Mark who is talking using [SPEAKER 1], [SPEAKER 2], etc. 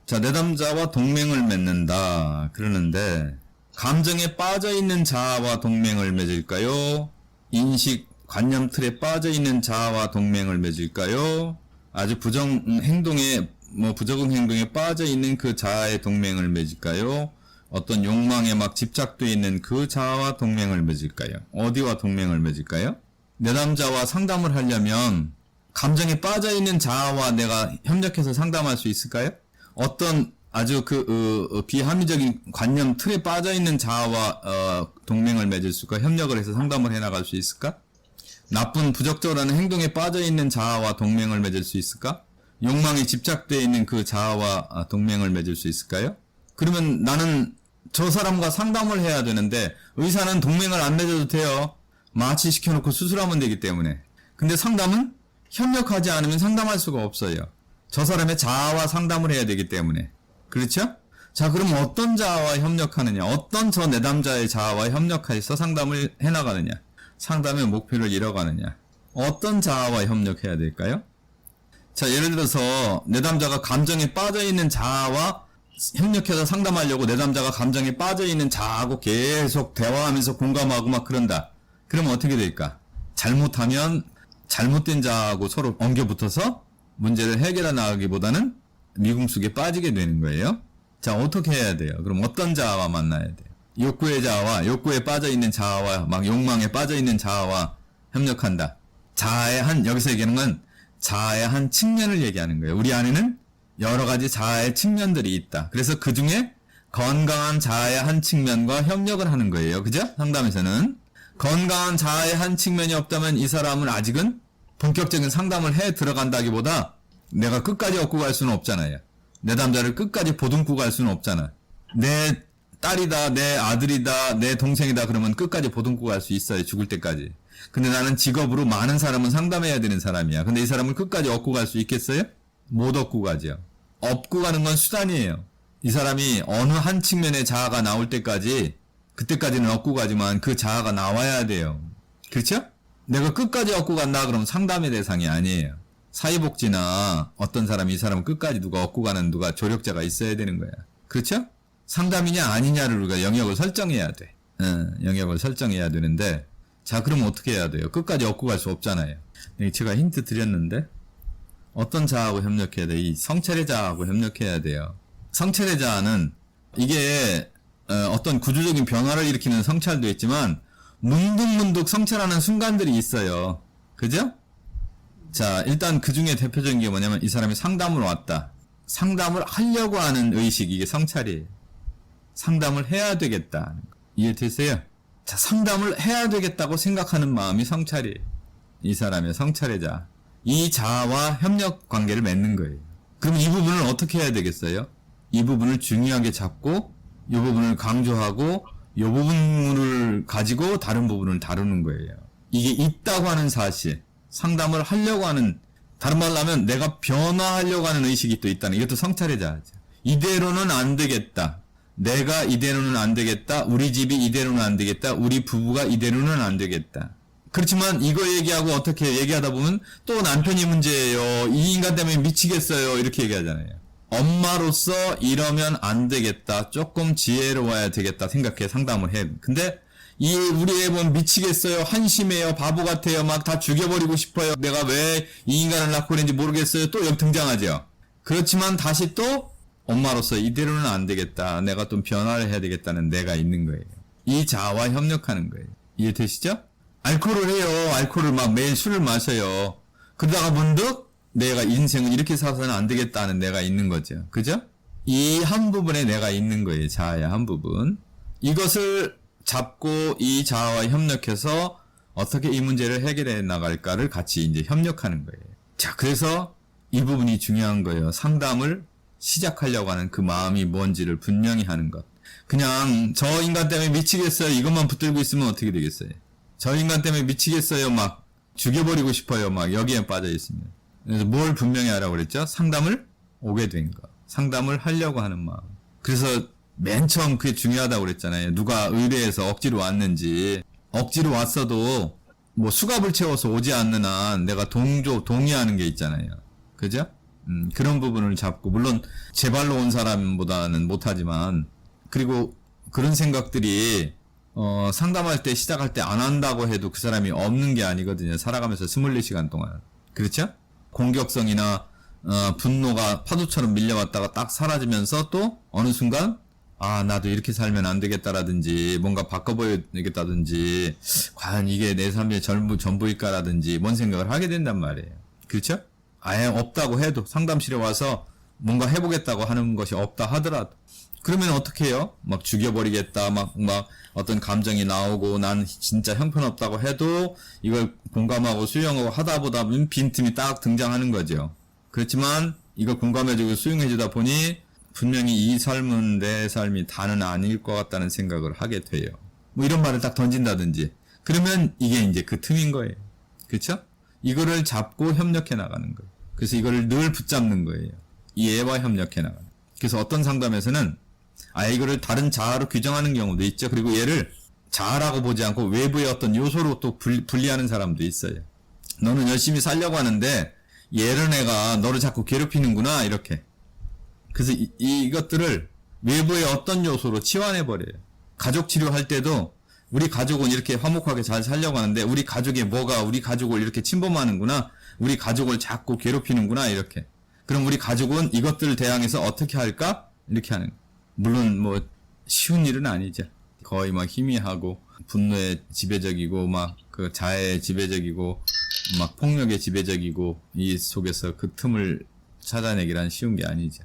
[SPEAKER 1] 자, 내담자와 동맹을 맺는다. 그러는데, 감정에 빠져있는 자아와 동맹을 맺을까요? 인식, 관념 틀에 빠져있는 자아와 동맹을 맺을까요? 아주 부적응 행동에 빠져있는 그 자아의 동맹을 맺을까요? 어떤 욕망에 막 집착되어 있는 그 자아와 동맹을 맺을까요? 어디와 동맹을 맺을까요? 내담자와 상담을 하려면 감정에 빠져있는 자아와 내가 협력해서 상담할 수 있을까요? 어떤 아주 비합리적인 관념 틀에 빠져있는 자아와 동맹을 맺을 수가 협력을 해서 상담을 해나갈 수 있을까? 나쁜 부적절한 행동에 빠져있는 자아와 동맹을 맺을 수 있을까? 욕망에 집착되어 있는 그 자아와 동맹을 맺을 수 있을까요? 그러면 나는 저 사람과 상담을 해야 되는데 의사는 동맹을 안 맺어도 돼요. 마취시켜놓고 수술하면 되기 때문에. 근데 상담은 협력하지 않으면 상담할 수가 없어요. 저 사람의 자아와 상담을 해야 되기 때문에. 그렇죠? 자, 그럼 어떤 자아와 협력하느냐? 어떤 저 내담자의 자아와 협력해서 상담을 해나가느냐? 상담의 목표를 이뤄가느냐? 어떤 자아와 협력해야 될까요? 자, 예를 들어서 내담자가 감정에 빠져있는 자아와 협력해서 상담하려고 내담자가 감정에 빠져있는 자아하고 계속 대화하면서 공감하고 막 그런다. 그러면 어떻게 될까? 잘못하면 잘못된 자아하고 서로 엉겨붙어서 문제를 해결해 나가기보다는 미궁 속에 빠지게 되는 거예요. 자, 어떻게 해야 돼요? 그럼 어떤 자아와 만나야 돼요? 욕구의 자아와, 욕구에 빠져있는 자아와, 막 욕망에 빠져있는 자아와 협력한다. 여기서 얘기하는 건 자아의 한 측면을 얘기하는 거예요. 우리 안에는 여러 가지 자아의 측면들이 있다. 그래서 그 중에 건강한 자아의 한 측면과 협력을 하는 거예요. 그죠? 상담에서는. 건강한 자아의 한 측면이 없다면 이 사람은 아직은 본격적인 상담을 해 들어간다기보다 내가 끝까지 얻고 갈 수는 없잖아요. 내담자를 끝까지 보듬고 갈 수는 없잖아. 내 딸이다, 내 아들이다, 내 동생이다 그러면 끝까지 보듬고 갈 수 있어요. 죽을 때까지. 근데 나는 직업으로 많은 사람은 상담해야 되는 사람이야. 근데 이 사람을 끝까지 얻고 갈 수 있겠어요? 못 얻고 가죠. 업고 가는 건 수단이에요. 이 사람이 어느 한 측면의 자아가 나올 때까지 그때까지는 얻고 가지만 그 자아가 나와야 돼요. 그렇죠? 내가 끝까지 얻고 간다 그러면 상담의 대상이 아니에요. 사회복지나 어떤 사람이 이 사람을 끝까지 누가 얻고 가는 누가 조력자가 있어야 되는 거야. 그렇죠? 상담이냐 아니냐를 우리가 영역을 설정해야 돼. 영역을 설정해야 되는데 자, 그럼 어떻게 해야 돼요? 끝까지 얻고 갈 수 없잖아요. 제가 힌트 드렸는데 어떤 자아하고 협력해야 돼? 이 성찰의 자아하고 협력해야 돼요. 성찰의 자아는 이게 어떤 구조적인 변화를 일으키는 성찰도 있지만 문득문득 성찰하는 순간들이 있어요. 그죠? 자, 일단 그 중에 대표적인 게 뭐냐면 이 사람이 상담을 왔다. 상담을 하려고 하는 의식, 이게 성찰이에요. 상담을 해야 되겠다. 이해되세요? 자, 상담을 해야 되겠다고 생각하는 마음이 성찰이에요. 이 사람의 성찰의 자아. 이 자아와 협력 관계를 맺는 거예요. 그럼 이 부분을 어떻게 해야 되겠어요? 이 부분을 중요하게 잡고 이 부분을 강조하고 이 부분을 가지고 다른 부분을 다루는 거예요. 이게 있다고 하는 사실, 상담을 하려고 하는, 다른 말로 하면 내가 변화하려고 하는 의식이 또 있다는, 이것도 성찰의 자아죠. 이대로는 안 되겠다. 내가 이대로는 안 되겠다. 우리 집이 이대로는 안 되겠다. 우리 부부가 이대로는 안 되겠다. 그렇지만 이거 얘기하고 어떻게 얘기하다 보면 또 남편이 문제예요. 이 인간 때문에 미치겠어요. 이렇게 얘기하잖아요. 엄마로서 이러면 안 되겠다. 조금 지혜로워야 되겠다 생각해 상담을 해. 근데 우리 애 보면 미치겠어요. 한심해요. 바보 같아요. 막 다 죽여버리고 싶어요. 내가 왜 이 인간을 낳고 그랬는지 모르겠어요. 또 여기 등장하죠. 그렇지만 다시 또 엄마로서 이대로는 안 되겠다. 내가 좀 변화를 해야 되겠다는 내가 있는 거예요. 이 자아와 협력하는 거예요. 이해되시죠? 알코올을 해요. 알코올을 막 매일 술을 마셔요. 그러다가 문득 내가 인생은 이렇게 살아서는 안 되겠다는 내가 있는 거죠. 그죠? 이 한 부분에 내가 있는 거예요. 자아의 한 부분. 이것을 잡고 이 자아와 협력해서 어떻게 이 문제를 해결해 나갈까를 같이 이제 협력하는 거예요. 자, 그래서 이 부분이 중요한 거예요. 상담을 시작하려고 하는 그 마음이 뭔지를 분명히 하는 것. 그냥 저 인간 때문에 미치겠어요. 이것만 붙들고 있으면 어떻게 되겠어요? 저 인간 때문에 미치겠어요. 막 죽여버리고 싶어요. 막 여기에 빠져 있으면. 그래서 뭘 분명히 하라고 그랬죠? 상담을 오게 된 거. 상담을 하려고 하는 마음. 그래서 맨 처음 그게 중요하다고 그랬잖아요. 누가 의뢰해서 억지로 왔는지. 억지로 왔어도 뭐 수갑을 채워서 오지 않는 한 내가 동의하는 게 있잖아요. 그죠? 그런 부분을 잡고, 물론 제 발로 온 사람보다는 못하지만, 그리고 그런 생각들이 상담할 때 시작할 때 안 한다고 해도 그 사람이 없는 게 아니거든요. 살아가면서 24시간 동안. 그렇죠? 공격성이나 분노가 파도처럼 밀려왔다가 딱 사라지면서 또 어느 순간 나도 이렇게 살면 안 되겠다라든지 뭔가 바꿔보야겠다든지 과연 이게 내 삶의 전부일까라든지 뭔 생각을 하게 된단 말이에요. 그렇죠? 아예 없다고 해도 상담실에 와서 뭔가 해보겠다고 하는 것이 없다 하더라도 그러면 어떻게 해요? 막 죽여버리겠다 막 어떤 감정이 나오고 난 진짜 형편없다고 해도 이걸 공감하고 수용하고 하다 보다 보면 빈틈이 딱 등장하는 거죠. 그렇지만 이걸 공감해주고 수용해주다 보니 분명히 이 삶은 내 삶이 다는 아닐 것 같다는 생각을 하게 돼요. 뭐 이런 말을 딱 던진다든지 그러면 이게 이제 그 틈인 거예요. 그렇죠? 이거를 잡고 협력해 나가는 거예요. 그래서 이거를 늘 붙잡는 거예요. 이 애와 협력해 나가는. 그래서 어떤 상담에서는 이거를 다른 자아로 규정하는 경우도 있죠. 그리고 얘를 자아라고 보지 않고 외부의 어떤 요소로 또 분리하는 사람도 있어요. 너는 열심히 살려고 하는데 얘는 애가 너를 자꾸 괴롭히는구나 이렇게. 그래서 이것들을 외부의 어떤 요소로 치환해버려요. 가족 치료할 때도 우리 가족은 이렇게 화목하게 잘 살려고 하는데 우리 가족에 뭐가 우리 가족을 이렇게 침범하는구나. 우리 가족을 자꾸 괴롭히는구나 이렇게. 그럼 우리 가족은 이것들을 대항해서 어떻게 할까? 이렇게 하는 거예요. 물론 뭐 쉬운 일은 아니죠. 거의 막 희미하고 분노에 지배적이고 막 그 자해에 지배적이고 막 폭력에 지배적이고 이 속에서 그 틈을 찾아내기란 쉬운 게 아니죠.